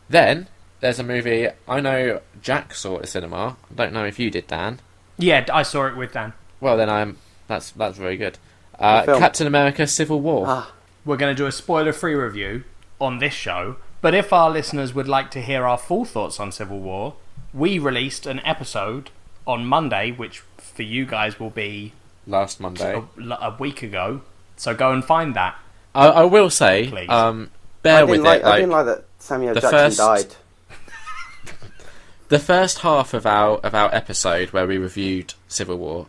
Then there's a movie I know Jack saw at the cinema. I don't know if you did, Dan. Yeah, I saw it with Dan. Well, then that's very good. film? Captain America: Civil War. Ah, We're going to do a spoiler-free review on this show, but if our listeners would like to hear our full thoughts on Civil War, we released an episode on Monday, which for you guys will be Last Monday. a week ago. So go and find that. I will say, Please. bear with it. I didn't like that Samuel the Jackson died. The first half of our episode where we reviewed Civil War,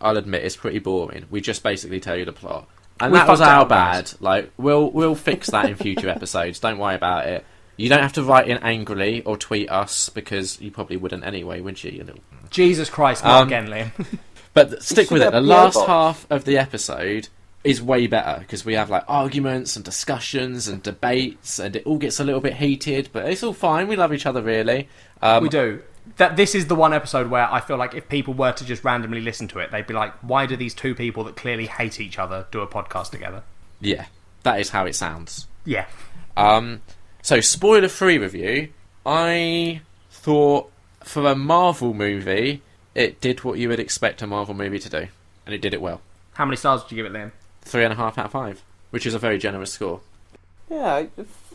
I'll admit, is pretty boring. We just basically tell you the plot, and that was our bad. Like we'll fix that in future episodes. Don't worry about it. You don't have to write in angrily or tweet us because you probably wouldn't anyway, wouldn't you? You little... Jesus Christ, not again, Liam. But stick with it. The PO last box. half of the episode is way better because we have like arguments and discussions and debates, and it all gets a little bit heated. But it's all fine. We love each other, really. We do. This is the one episode where I feel like if people were to just randomly listen to it, they'd be like, why do these two people that clearly hate each other do a podcast together? Yeah, that is how it sounds. Yeah. So, spoiler-free review. I thought for a Marvel movie, it did what you would expect a Marvel movie to do, and it did it well. How many stars did you give it, Liam? 3.5 out of 5, which is a very generous score. Yeah,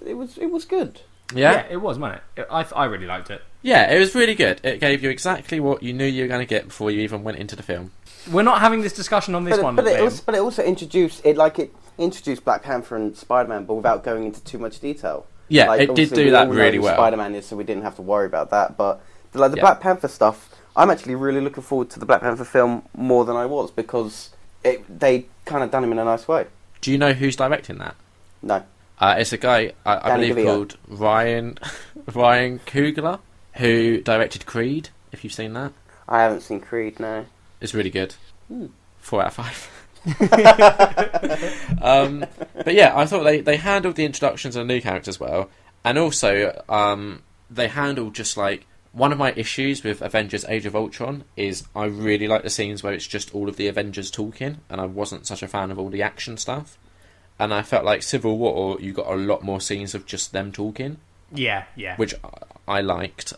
it was good. Yeah? It was, wasn't it? I really liked it. Yeah, it was really good. It gave you exactly what you knew you were going to get before you even went into the film. We're not having this discussion on this one, But it Liam. also introduced Black Panther and Spider-Man, but without going into too much detail. Yeah, Like, it did obviously, do we that all know really who well. Spider-Man is, so we didn't have to worry about that. But the Yeah. Black Panther stuff, I'm actually really looking forward to the Black Panther film more than I was because they kind of done him in a nice way. Do you know who's directing that? No, It's a guy, I Danny believe, DeVito. called Ryan Coogler, who directed Creed, if you've seen that. I haven't seen Creed. No. It's really good. 4 out of 5. But yeah, I thought they handled the introductions of the new characters well, and also they handled just like one of my issues with Avengers: Age of Ultron is I really like the scenes where it's just all of the Avengers talking, and I wasn't such a fan of all the action stuff. And I felt like Civil War, you got a lot more scenes of just them talking, Yeah. which I liked.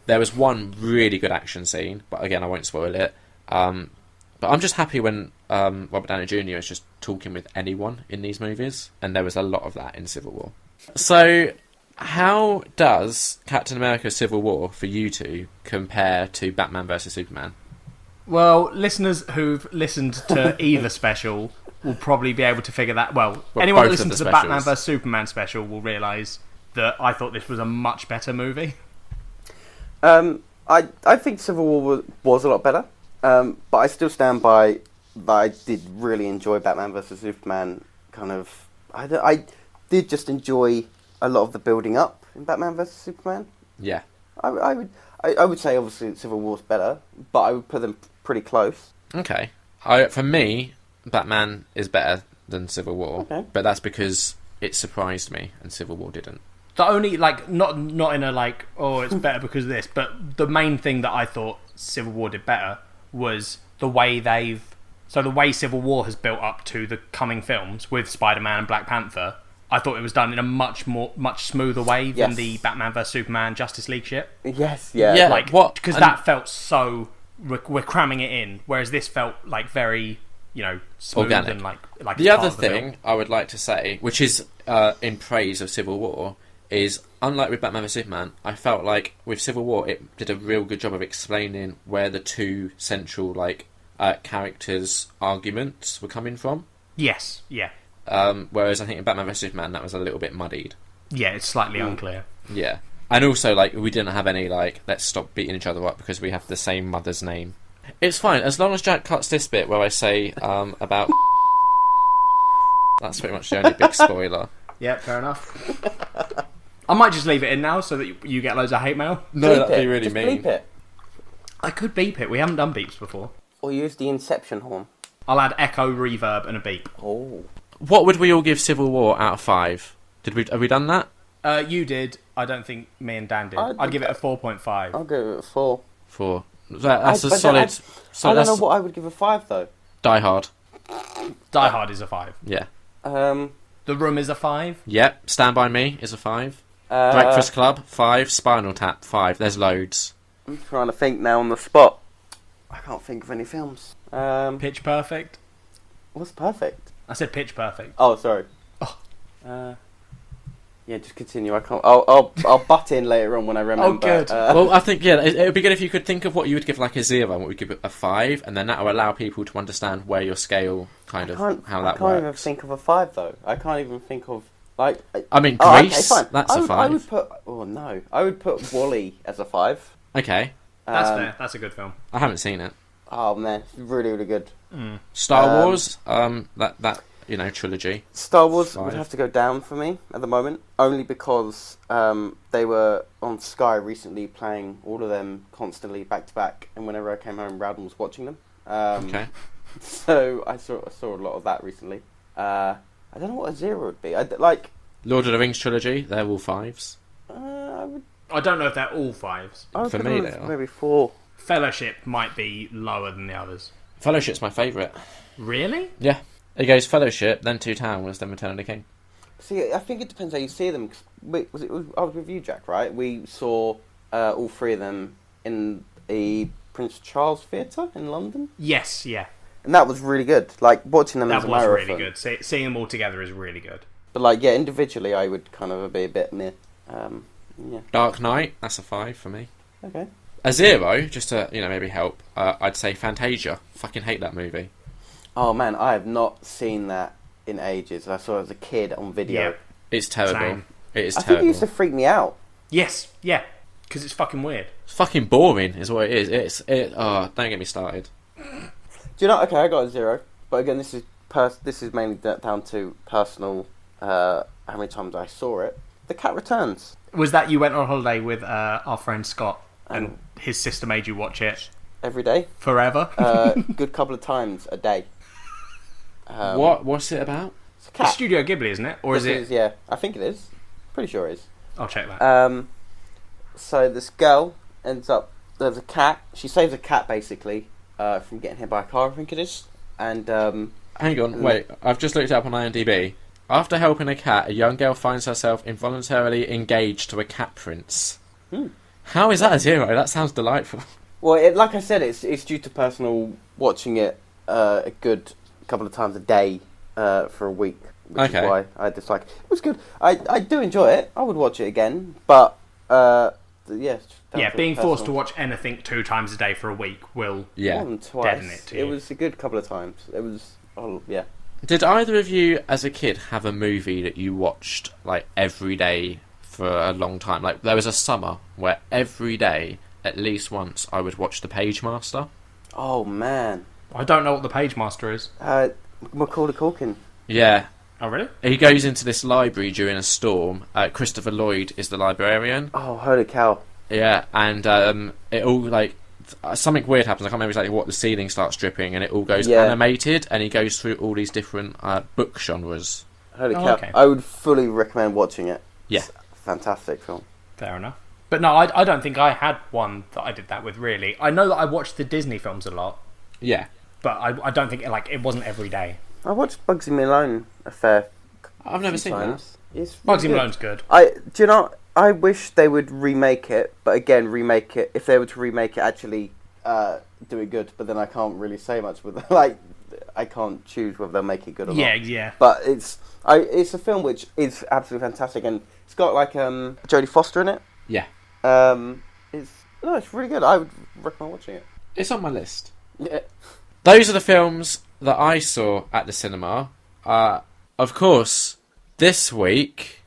There was one really good action scene, but again, I won't spoil it. But I'm just happy when Robert Downey Jr. is just talking with anyone in these movies, and there was a lot of that in Civil War. So, how does Captain America: Civil War for you two compare to Batman vs Superman? Well, listeners who've listened to either special will probably be able to figure that. Well, anyone that both of listened the to the Batman specials. vs Superman special will realise that I thought this was a much better movie. I think Civil War was a lot better, but I still stand by that I did really enjoy Batman vs Superman. I did just enjoy a lot of the building up in Batman vs Superman. Yeah. I would say obviously Civil War's better, but I would put them pretty close. Okay. For me, Batman is better than Civil War, Okay. but that's because it surprised me, and Civil War didn't. The only, like, not in a, like, oh, it's better because of this, but the main thing that I thought Civil War did better was the way the way Civil War has built up to the coming films with Spider-Man and Black Panther. I thought it was done in a much smoother way than Yes. the Batman vs Superman Justice League shit. Yes, yeah. Yeah. Like, What- because and- that felt so we're cramming it in, whereas this felt like very, smooth Organic. and like The part other of the film. thing I would like to say, which is in praise of Civil War, is unlike with Batman vs Superman, I felt like with Civil War it did a real good job of explaining where the two central characters' arguments were coming from. Yes, yeah, Whereas I think in Batman vs Superman that was a little bit muddied. yeah. It's slightly unclear. Yeah, and also we didn't have any let's stop beating each other up because we have the same mother's name. It's fine as long as Jack cuts this bit where I say about. That's pretty much the only big spoiler. Yeah, fair enough. I might just leave it in now so that you get loads of hate mail. No, Bleep that'd be it. really Just mean. bleep it. I could beep it. We haven't done beeps before. Or use the Inception horn. I'll add echo, reverb, and a beep. Oh. What would we all give Civil War out of 5? Have we done that? You did. I don't think me and Dan did. I'd- I'd give it a 4.5. I'll give it a 4. 4. That's a But solid. I don't know what I would give a 5 though. Die Hard. Die Hard is a 5. Yeah. The Room is a 5. Yep. Stand by Me is a 5. Breakfast Club, 5. Spinal Tap, 5. There's loads. I'm trying to think now on the spot. I can't think of any films. Pitch Perfect. What's Perfect? I said Pitch Perfect. Oh, sorry. Oh. Yeah, just continue. I can't. I'll butt in later on when I remember. Oh, good. Well, I think it would be good if you could think of what you would give like a 0 and what would give it a 5, and then that will allow people to understand where your scale how that works. I can't even think of a 5 though. I can't even think of like. I mean, okay, Grease. fine. That's a 5. I would put. Oh no, I would put Wall-E as a 5. Okay. That's fair. That's a good film. I haven't seen it. Oh man, really, really good. Star Wars. That trilogy. Star Wars 5. would have to go down for me at the moment, only because they were on Sky recently playing all of them constantly back to back, and whenever I came home, Rowden was watching them. Okay. So I saw a lot of that recently. I don't know what a 0 would be. I like Lord of the Rings trilogy. They're all 5s. I don't know if they're all 5s. I would For put me, them they are. maybe 4. Fellowship might be lower than the others. Fellowship's my favourite. Really? Yeah. It goes Fellowship, then Two Towers, then Return of the King. See, I think it depends how you see them. I was with you, Jack, right? We saw all 3 of them in the Prince Charles Theatre in London. Yes, yeah. And that was really good. Like, watching them as That a was marathon. really good. Seeing them all together is really good. But, like, yeah, individually, I would kind of be a bit meh. Yeah. Dark Knight, that's a 5 for me. Okay. A 0, just to maybe help. I'd say Fantasia. Fucking hate that movie. Oh, man, I have not seen that in ages. I saw it as a kid on video. Yeah. It's terrible. Same. It is I think terrible. it used to freak me out. Yes, yeah. Because it's fucking weird. It's fucking boring, is what it is. Don't get me started. Do you know? Okay, I got a 0, but again, this is mainly down to personal. How many times I saw it. The Cat Returns. Was that you went on holiday with our friend Scott and his sister made you watch it Every day. forever? Good couple of times a day. What's it about? It's a It's cat. Studio Ghibli, isn't it? Or is it? Yeah, I think it is. Pretty sure it is. I'll check that. So this girl ends up. There's a cat. She saves a cat basically from getting hit by a car. I think it is. And Hang on, wait. I've just looked it up on IMDb. After helping a cat, a young girl finds herself involuntarily engaged to a cat prince. How is that a 0? That sounds delightful. well, like I said, it's due to personal watching it a good couple of times a day for a week, which Okay. is why I dislike it. It was good. I do enjoy it. I would watch it again, but yeah. Yeah, being forced to watch anything 2 times a day for a week will... Yeah. More than twice. Deaden it to you. It was a good couple of times. It was. Oh yeah. Did either of you, as a kid, have a movie that you watched like every day for a long time? Like there was a summer where every day, at least once, I would watch The Page Master. Oh man. I don't know what the Page Master is. Macaulay Culkin. Yeah. Oh, really? He goes into this library during a storm. Christopher Lloyd is the librarian. Oh, holy cow. Yeah, and it all like something weird happens. I can't remember exactly what. The ceiling starts dripping, and it all goes animated. And he goes through all these different book genres. Holy cow. Okay. I would fully recommend watching it. Yeah, It's a fantastic film. Fair enough. But no, I don't think I had one that I did that with, really. I know that I watched the Disney films a lot, yeah. but I don't think it wasn't every day. I watched Bugsy Malone a fair I've never few seen times. It's Bugsy really good. Malone's good. Do you know? I wish they would remake it, but again, remake it. If they were to remake it, actually do it good. But then I can't really say much with like I can't choose whether they'll make it good or Yeah, not. yeah. But it's a film which is absolutely fantastic, and it's got like Jodie Foster in it. Yeah. It's really good. I would recommend watching it. It's on my list. Yeah. Those are the films that I saw at the cinema. Of course, this week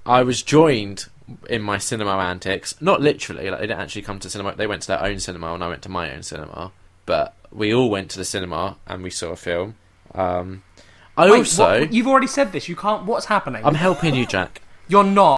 I was joined in my cinema antics. Not literally, like they didn't actually come to cinema. They went to their own cinema and I went to my own cinema. But we all went to the cinema and we saw a film. Wait, you've already said this. You can't... What's happening? I'm helping you, Jack. You're not.